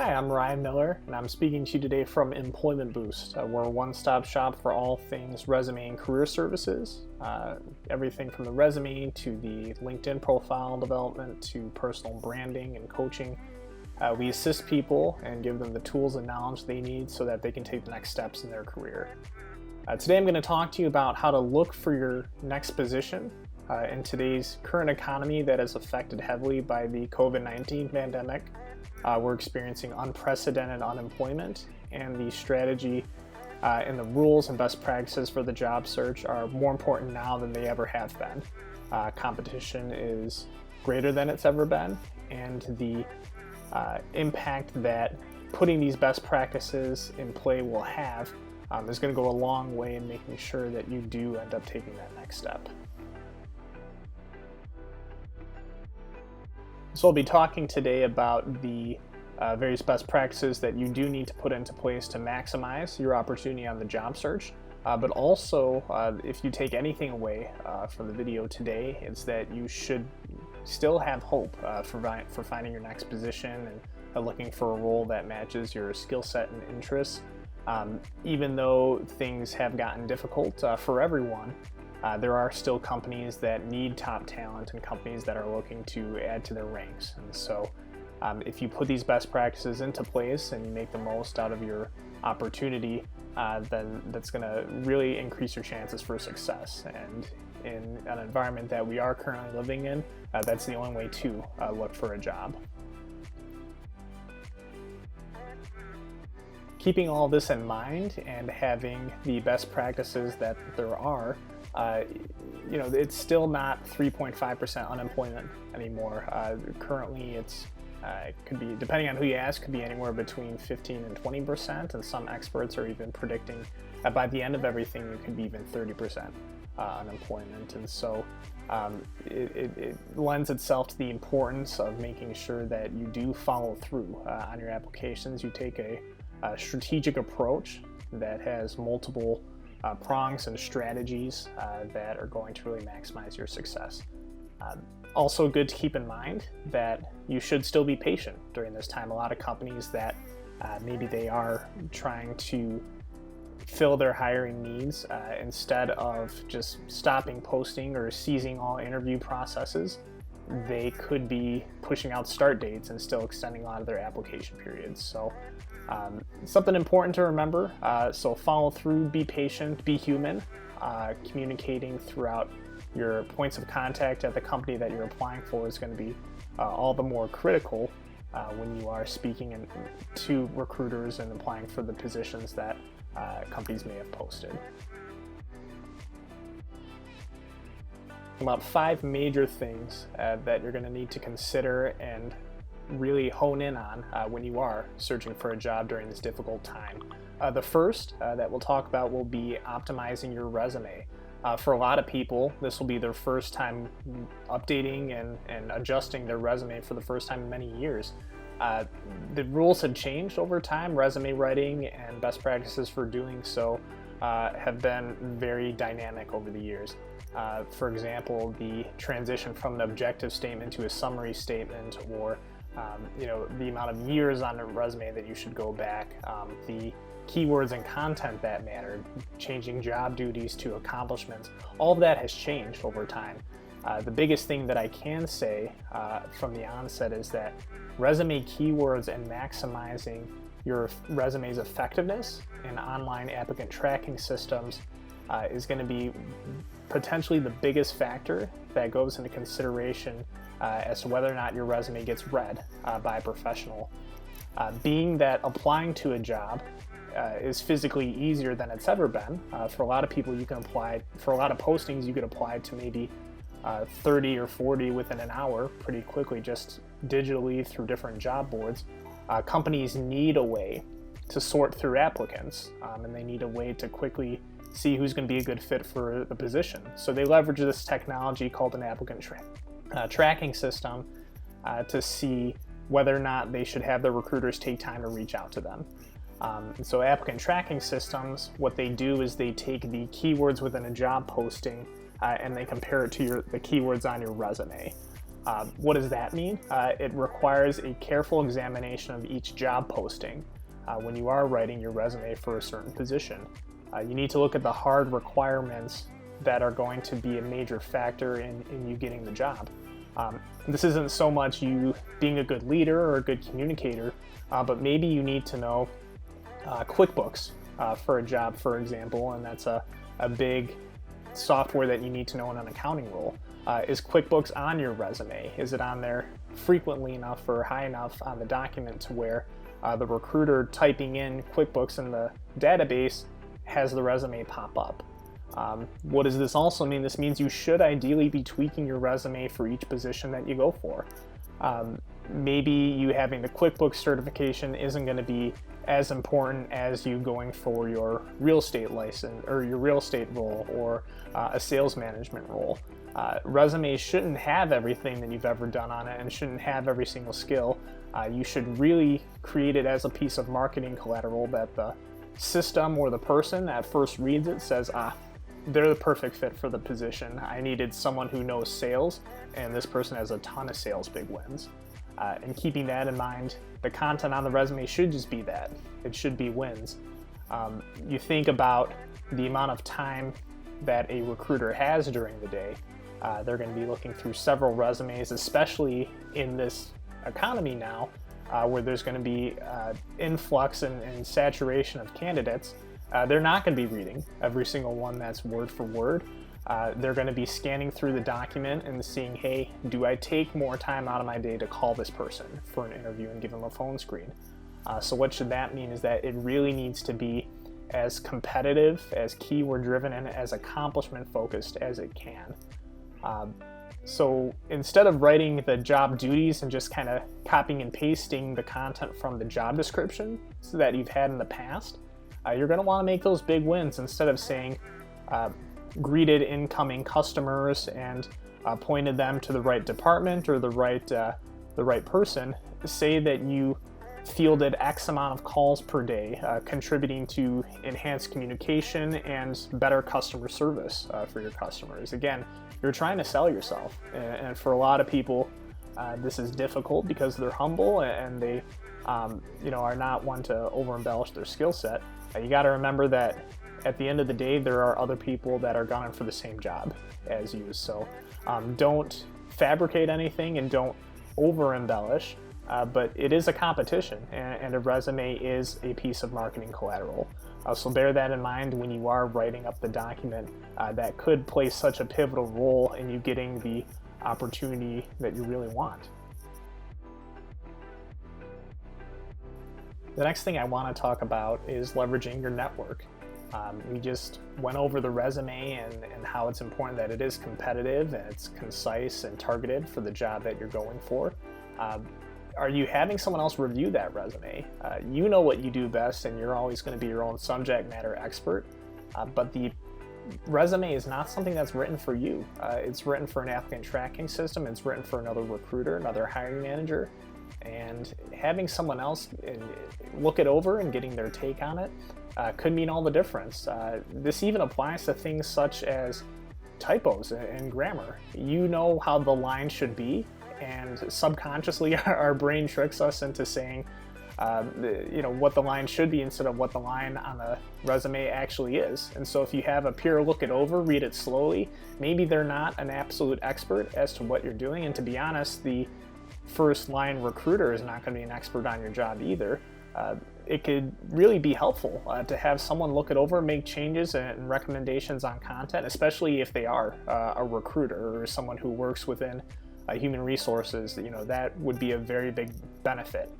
Hi, I'm Ryan Miller, and I'm speaking to you today from Employment Boost. We're a one-stop shop for all things resume and career services. Everything from the resume to the LinkedIn profile development to personal branding and coaching. We assist people and give them the tools and knowledge they need so that they can take the next steps in their career. Today I'm going to talk to you about how to look for your next position in today's current economy that is affected heavily by the COVID-19 pandemic. We're experiencing unprecedented unemployment, and the strategy and the rules and best practices for the job search are more important now than they ever have been. Competition is greater than it's ever been, and the impact that putting these best practices in play will have is going to go a long way in making sure that you do end up taking that next step. So I'll be talking today about the various best practices that you do need to put into place to maximize your opportunity on the job search. But also, if you take anything away from the video today, it's that you should still have hope for finding your next position and looking for a role that matches your skill set and interests. Even though things have gotten difficult for everyone, there are still companies that need top talent and companies that are looking to add to their ranks. And so if you put these best practices into place and you make the most out of your opportunity, then that's going to really increase your chances for success. And in an environment that we are currently living in, that's the only way to look for a job. Keeping all this in mind and having the best practices that there are, it's still not 3.5% unemployment anymore. Currently, it could be, depending on who you ask, could be anywhere between 15 and 20%, and some experts are even predicting that by the end of everything, it could be even 30% unemployment. And so it lends itself to the importance of making sure that you do follow through on your applications. You take a strategic approach that has multiple prongs and strategies that are going to really maximize your success. Also good to keep in mind that you should still be patient during this time. A lot of companies that maybe they are trying to fill their hiring needs instead of just stopping posting or seizing all interview processes, they could be pushing out start dates and still extending a lot of their application periods. So something important to remember. So follow through, be patient, be human. Communicating throughout your points of contact at the company that you're applying for is going to be all the more critical when you are speaking to recruiters and applying for the positions that companies may have posted. About 5 major things that you're going to need to consider and really hone in on when you are searching for a job during this difficult time. The first that we'll talk about will be optimizing your resume. For a lot of people, this will be their first time updating and adjusting their resume for the first time in many years. The rules have changed over time. Resume writing and best practices for doing so have been very dynamic over the years. For example, the transition from an objective statement to a summary statement, or the amount of years on a resume that you should go back, the keywords and content that matter, changing job duties to accomplishments, all of that has changed over time. The biggest thing that I can say from the onset is that resume keywords and maximizing your resume's effectiveness in online applicant tracking systems is going to be potentially the biggest factor that goes into consideration as to whether or not your resume gets read by a professional. Being that applying to a job is physically easier than it's ever been. For a lot of people, you can apply, for a lot of postings, you could apply to maybe 30 or 40 within an hour pretty quickly, just digitally through different job boards. Companies need a way to sort through applicants, and they need a way to quickly see who's going to be a good fit for the position. So they leverage this technology called an applicant tracking system to see whether or not they should have their recruiters take time to reach out to them. So applicant tracking systems, what they do is they take the keywords within a job posting and they compare it to the keywords on your resume. What does that mean? It requires a careful examination of each job posting when you are writing your resume for a certain position. You need to look at the hard requirements that are going to be a major factor in you getting the job. This isn't so much you being a good leader or a good communicator, but maybe you need to know QuickBooks for a job, for example, and that's a big software that you need to know in an accounting role. Is QuickBooks on your resume? Is it on there frequently enough or high enough on the document to where the recruiter typing in QuickBooks in the database has the resume pop up? What does this also mean? This means you should ideally be tweaking your resume for each position that you go for. Maybe you having the QuickBooks certification isn't going to be as important as you going for your real estate license or your real estate role or a sales management role. Resumes shouldn't have everything that you've ever done on it and shouldn't have every single skill. You should really create it as a piece of marketing collateral that the system or the person that first reads it says, they're the perfect fit for the position. I needed someone who knows sales, and this person has a ton of sales big wins. And keeping that in mind, the content on the resume should just be that. It should be wins. You think about the amount of time that a recruiter has during the day. They're going to be looking through several resumes, especially in this economy now, where there's going to be influx and saturation of candidates. They're not going to be reading every single one that's word for word. They're going to be scanning through the document and seeing, hey, do I take more time out of my day to call this person for an interview and give them a phone screen? So what should that mean is that it really needs to be as competitive, as keyword driven, and as accomplishment focused as it can. So instead of writing the job duties and just kind of copying and pasting the content from the job description that you've had in the past, you're going to want to make those big wins. Instead of saying greeted incoming customers and pointed them to the right department or the right person, say that you fielded X amount of calls per day, contributing to enhanced communication and better customer service for your customers. Again, you're trying to sell yourself, and for a lot of people, this is difficult because they're humble and they, are not one to over embellish their skill set. You got to remember that at the end of the day, there are other people that are gunning for the same job as you. So don't fabricate anything and don't over embellish. But it is a competition, and a resume is a piece of marketing collateral. So bear that in mind when you are writing up the document that could play such a pivotal role in you getting the opportunity that you really want. The next thing I want to talk about is leveraging your network. We just went over the resume and how it's important that it is competitive and it's concise and targeted for the job that you're going for. Are you having someone else review that resume? You know what you do best, and you're always going to be your own subject matter expert, but the resume is not something that's written for you. It's written for an applicant tracking system. It's written for another recruiter, another hiring manager, and having someone else look it over and getting their take on it could mean all the difference. This even applies to things such as typos and grammar. You know how the line should be, and subconsciously our brain tricks us into saying what the line should be instead of what the line on the resume actually is. And so if you have a peer look it over, read it slowly, maybe they're not an absolute expert as to what you're doing, and to be honest, the first line recruiter is not going to be an expert on your job either. It could really be helpful to have someone look it over, make changes and recommendations on content, especially if they are a recruiter or someone who works within human resources. That would be a very big benefit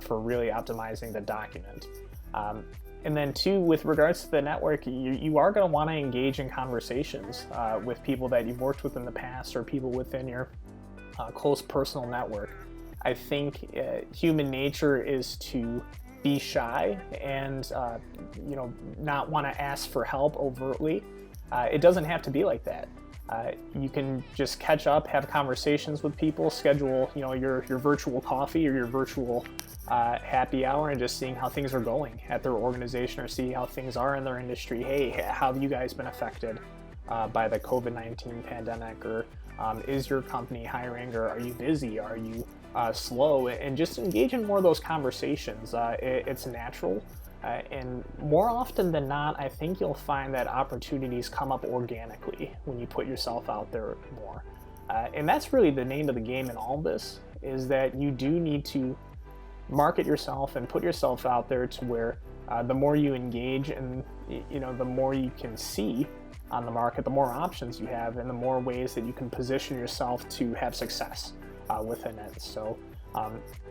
for really optimizing the document. And then two, with regards to the network, you are going to want to engage in conversations with people that you've worked with in the past or people within your close personal network. I think human nature is to be shy and not want to ask for help overtly. It doesn't have to be like that. You can just catch up, have conversations with people, schedule your virtual coffee or your virtual happy hour, and just seeing how things are going at their organization or see how things are in their industry. Hey, how have you guys been affected by the COVID-19 pandemic, or Is your company hiring, or are you busy? Are you slow? And just engage in more of those conversations. It's natural. And more often than not, I think you'll find that opportunities come up organically when you put yourself out there more. And that's really the name of the game in all this, is that you do need to market yourself and put yourself out there to where the more you engage and the more you can see on the market, the more options you have and the more ways that you can position yourself to have success within it. So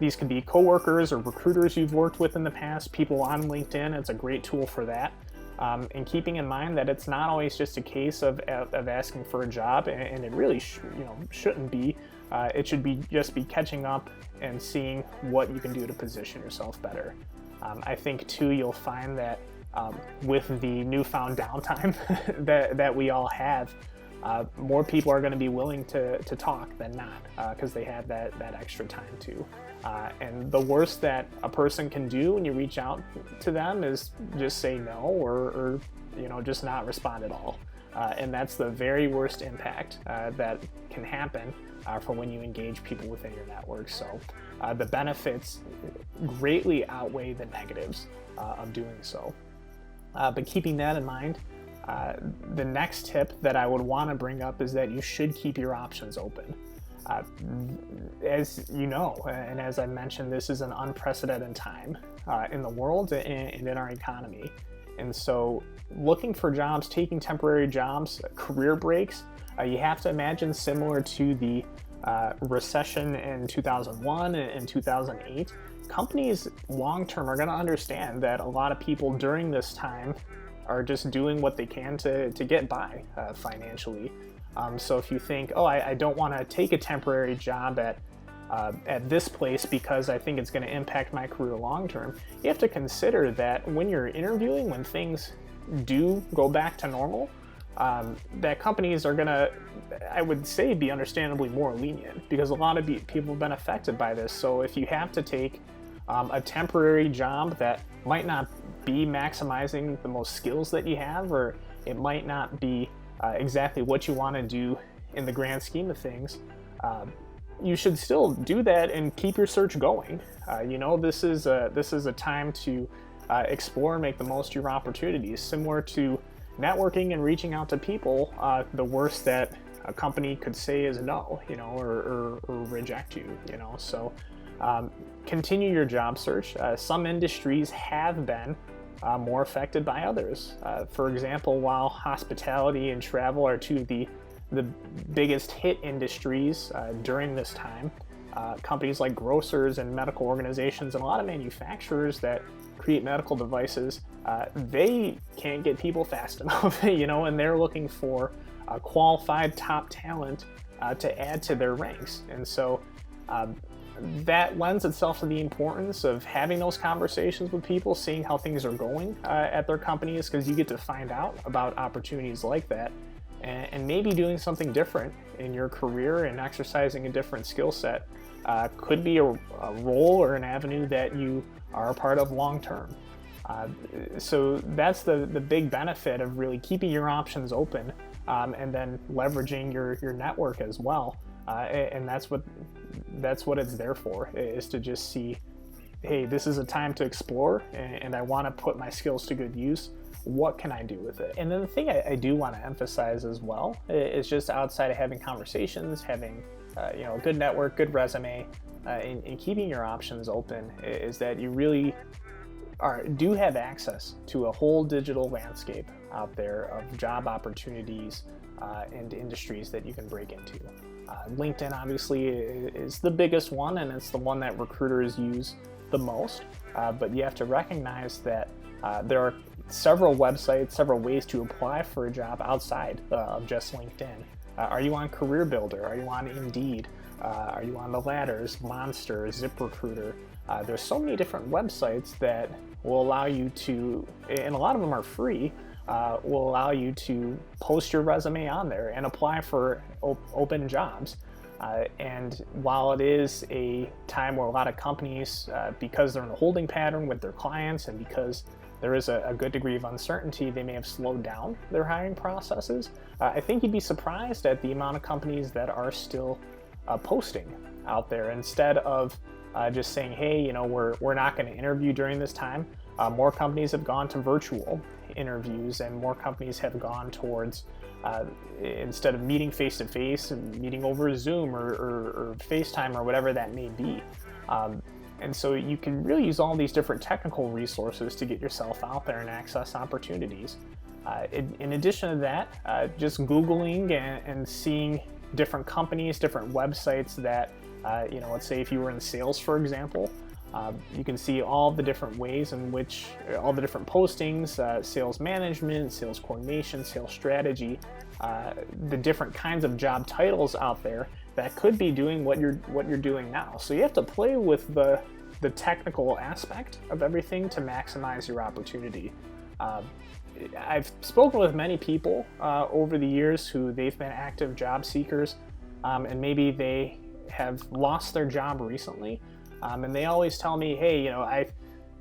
these can be coworkers or recruiters you've worked with in the past, people on LinkedIn. It's a great tool for that. And keeping in mind that it's not always just a case of asking for a job, and it really shouldn't be. It should be just be catching up and seeing what you can do to position yourself better. I think too, you'll find that with the newfound downtime that we all have, more people are going to be willing to talk than not, because they have that extra time too. And the worst that a person can do when you reach out to them is just say no, or just not respond at all. And that's the very worst impact that can happen for when you engage people within your network. So the benefits greatly outweigh the negatives of doing so. But keeping that in mind, the next tip that I would want to bring up is that you should keep your options open. As you know, and as I mentioned, this is an unprecedented time in the world and in our economy. And so looking for jobs, taking temporary jobs, career breaks, you have to imagine similar to the recession in 2001 and 2008. Companies long-term are going to understand that a lot of people during this time are just doing what they can to get by financially. So if you think, I don't want to take a temporary job at this place because I think it's going to impact my career long-term, you have to consider that when you're interviewing, when things do go back to normal, that companies are going to, I would say, be understandably more lenient, because a lot of people have been affected by this. So if you have to take a temporary job that might not be maximizing the most skills that you have, or it might not be exactly what you want to do in the grand scheme of things, you should still do that and keep your search going. This is a time to explore and make the most of your opportunities. Similar to networking and reaching out to people, the worst that a company could say is no, or reject you, So continue your job search. Some industries have been more affected by others. For example, while hospitality and travel are two of the biggest hit industries during this time, companies like grocers and medical organizations and a lot of manufacturers that create medical devices, they can't get people fast enough, and they're looking for qualified top talent to add to their ranks. And so that lends itself to the importance of having those conversations with people, seeing how things are going at their companies, because you get to find out about opportunities like that, and maybe doing something different in your career and exercising a different skill set could be a role or an avenue that you are a part of long term. So that's the big benefit of really keeping your options open, and then leveraging your network as well. And that's what it's there for, is to just see, hey, this is a time to explore, and I want to put my skills to good use. What can I do with it? And then the thing I do want to emphasize as well is just outside of having conversations, having a good network, good resume, and keeping your options open, is that you really do have access to a whole digital landscape out there of job opportunities and industries that you can break into. LinkedIn obviously is the biggest one, and it's the one that recruiters use the most, but you have to recognize that there are several websites, several ways to apply for a job outside of just LinkedIn. Are you on Career Builder? Are you on Indeed? Are you on The Ladders, Monster, ZipRecruiter? There's so many different websites that will allow you to, and a lot of them are free, will allow you to post your resume on there and apply for open jobs. And while it is a time where a lot of companies, because they're in a holding pattern with their clients and because there is a good degree of uncertainty, they may have slowed down their hiring processes. I think you'd be surprised at the amount of companies that are still posting out there instead of just saying, hey, we're not going to interview during this time. More companies have gone to virtual interviews, and more companies have gone towards instead of meeting face to face, meeting over Zoom or FaceTime or whatever that may be. And so you can really use all these different technical resources to get yourself out there and access opportunities. In addition to that, just Googling and seeing different companies, different websites that, let's say if you were in sales, for example, you can see all the different ways in which all the different postings, sales management, sales coordination, sales strategy, the different kinds of job titles out there that could be doing what you're doing now. So you have to play with the technical aspect of everything to maximize your opportunity. I've spoken with many people over the years who they've been active job seekers, and maybe they have lost their job recently, and they always tell me, hey,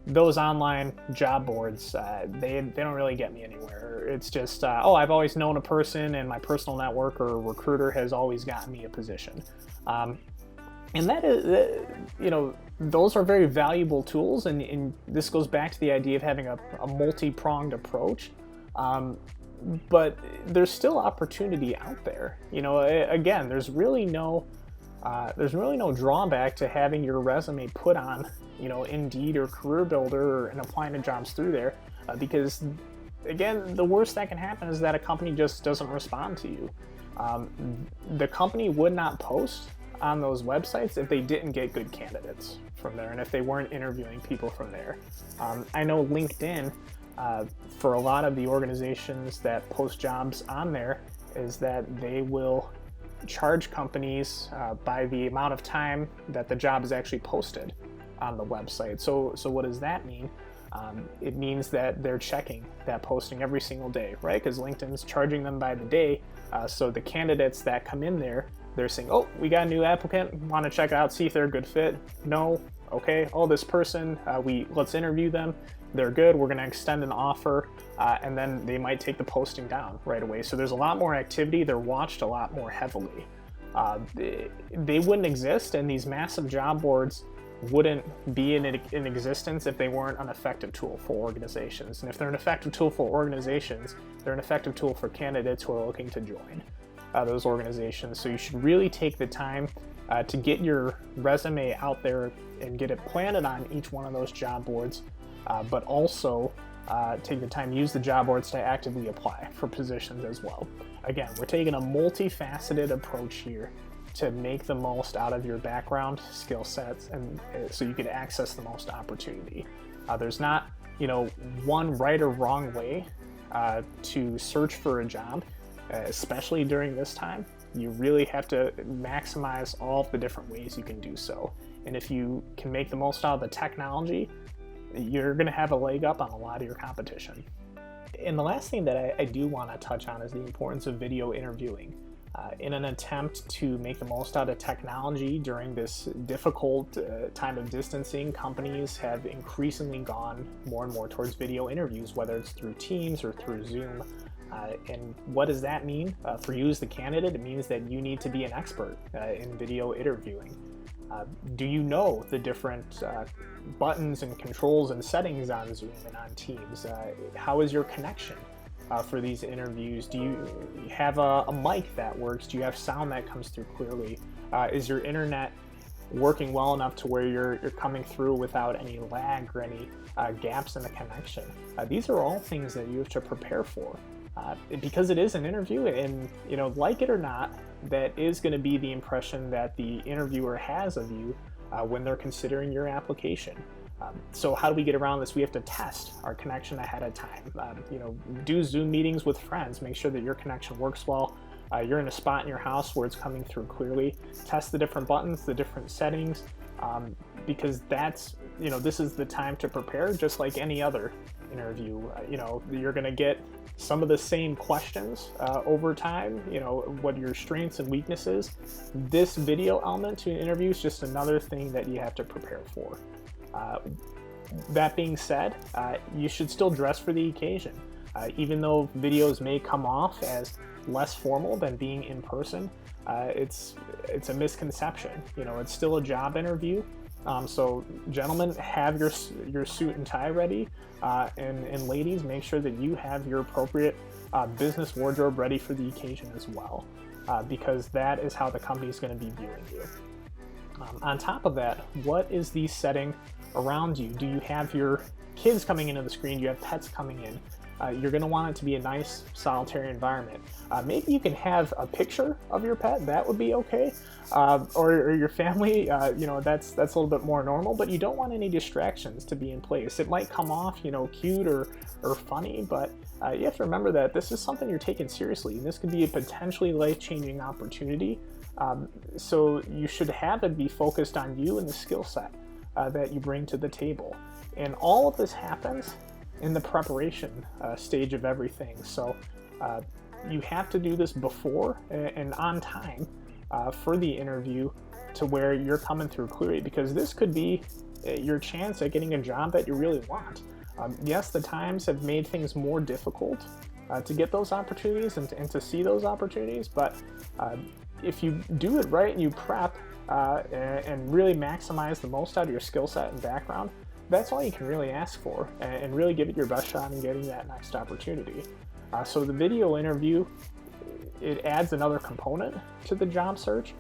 those online job boards, they don't really get me anywhere. It's just, I've always known a person, and my personal network or recruiter has always gotten me a position. And that is, those are very valuable tools, and this goes back to the idea of having a multi-pronged approach. But there's still opportunity out there. Again, there's really no drawback to having your resume put on, Indeed or Career Builder and applying to jobs through there, because again, the worst that can happen is that a company just doesn't respond to you. The company would not post on those websites if they didn't get good candidates from there and if they weren't interviewing people from there. I know LinkedIn, for a lot of the organizations that post jobs on there, is that they will charge companies by the amount of time that the job is actually posted on the website. So what does that mean? It means that they're checking that posting every single day, right? Because LinkedIn's charging them by the day. So the candidates that come in there, they're saying, oh, we got a new applicant, want to check it out, see if they're a good fit. No, okay, this person, let's interview them. They're good, we're going to extend an offer, and then they might take the posting down right away. So there's a lot more activity. They're watched a lot more heavily. They wouldn't exist, and these massive job boards wouldn't be in existence if they weren't an effective tool for organizations. And if they're an effective tool for organizations, they're an effective tool for candidates who are looking to join those organizations. So you should really take the time to get your resume out there and get it planted on each one of those job boards, but also take the time to use the job boards to actively apply for positions as well. Again, we're taking a multifaceted approach here to make the most out of your background, skill sets, and so you can access the most opportunity. There's not, one right or wrong way to search for a job, especially during this time. You really have to maximize all of the different ways you can do so. And if you can make the most out of the technology, you're going to have a leg up on a lot of your competition. And the last thing that I do want to touch on is the importance of video interviewing. In an attempt to make the most out of technology during this difficult time of distancing, companies have increasingly gone more and more towards video interviews, whether it's through Teams or through Zoom. And what does that mean? For you as the candidate, it means that you need to be an expert in video interviewing. Do you know the different buttons and controls and settings on Zoom and on Teams? How is your connection for these interviews? Do you have a mic that works? Do you have sound that comes through clearly? Is your internet working well enough to where you're coming through without any lag or any gaps in the connection? These are all things that you have to prepare for. Because it is an interview, and like it or not, that is going to be the impression that the interviewer has of you when they're considering your application. So how do we get around this? We have to test our connection ahead of time. Do Zoom meetings with friends. Make sure that your connection works well. You're in a spot in your house where it's coming through clearly. Test the different buttons, the different settings, because this is the time to prepare, just like any other interview. You're going to get some of the same questions over time, what your strengths and weaknesses. This video element to an interview is just another thing that you have to prepare for. That being said, you should still dress for the occasion. Even though videos may come off as less formal than being in person, it's a misconception. It's still a job interview. So gentlemen, have your suit and tie ready, and ladies, make sure that you have your appropriate business wardrobe ready for the occasion as well, because that is how the company is going to be viewing you. On top of that, what is the setting around you? Do you have your kids coming into the screen? Do you have pets coming in? You're going to want it to be a nice solitary environment. Maybe you can have a picture of your pet. That would be okay. Or your family, that's a little bit more normal, but you don't want any distractions to be in place. It might come off, cute or funny, but you have to remember that this is something you're taking seriously, and this could be a potentially life-changing opportunity. So you should have it be focused on you and the skill set that you bring to the table. And all of this happens in the preparation stage of everything. So you have to do this before and on time for the interview, to where you're coming through clearly, because this could be your chance at getting a job that you really want. Yes, the times have made things more difficult to get those opportunities and to see those opportunities, but if you do it right and you prep and really maximize the most out of your skill set and background, that's all you can really ask for, and really give it your best shot in getting that next opportunity. So the video interview, it adds another component to the job search,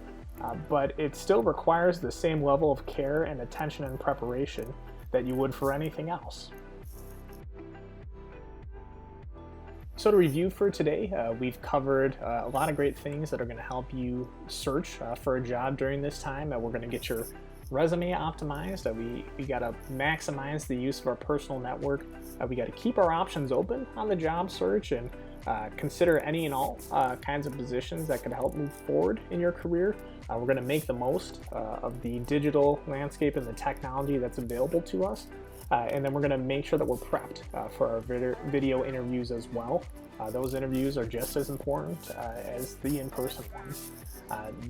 but it still requires the same level of care and attention and preparation that you would for anything else. So to review for today, we've covered a lot of great things that are going to help you search for a job during this time. We're going to get your resume optimized. We got to maximize the use of our personal network. We got to keep our options open on the job search, and consider any and all kinds of positions that could help move forward in your career. We're going to make the most of the digital landscape and the technology that's available to us. And then we're going to make sure that we're prepped for our video interviews as well. Those interviews are just as important as the in-person ones.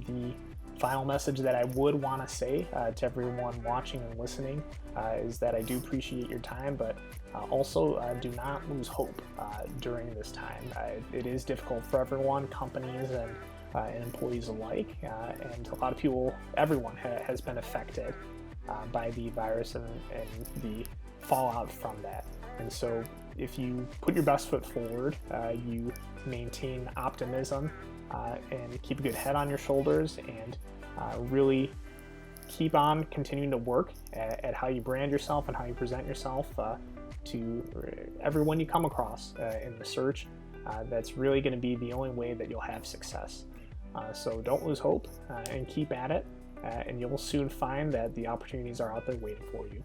The final message that I would want to say to everyone watching and listening is that I do appreciate your time, but also do not lose hope during this time. It is difficult for everyone, companies and employees alike, and a lot of people, everyone has been affected by the virus and the fallout from that. And so if you put your best foot forward, you maintain optimism and keep a good head on your shoulders, and really keep on continuing to work at how you brand yourself and how you present yourself to everyone you come across in the search, that's really going to be the only way that you'll have success. So don't lose hope and keep at it, and you'll soon find that the opportunities are out there waiting for you.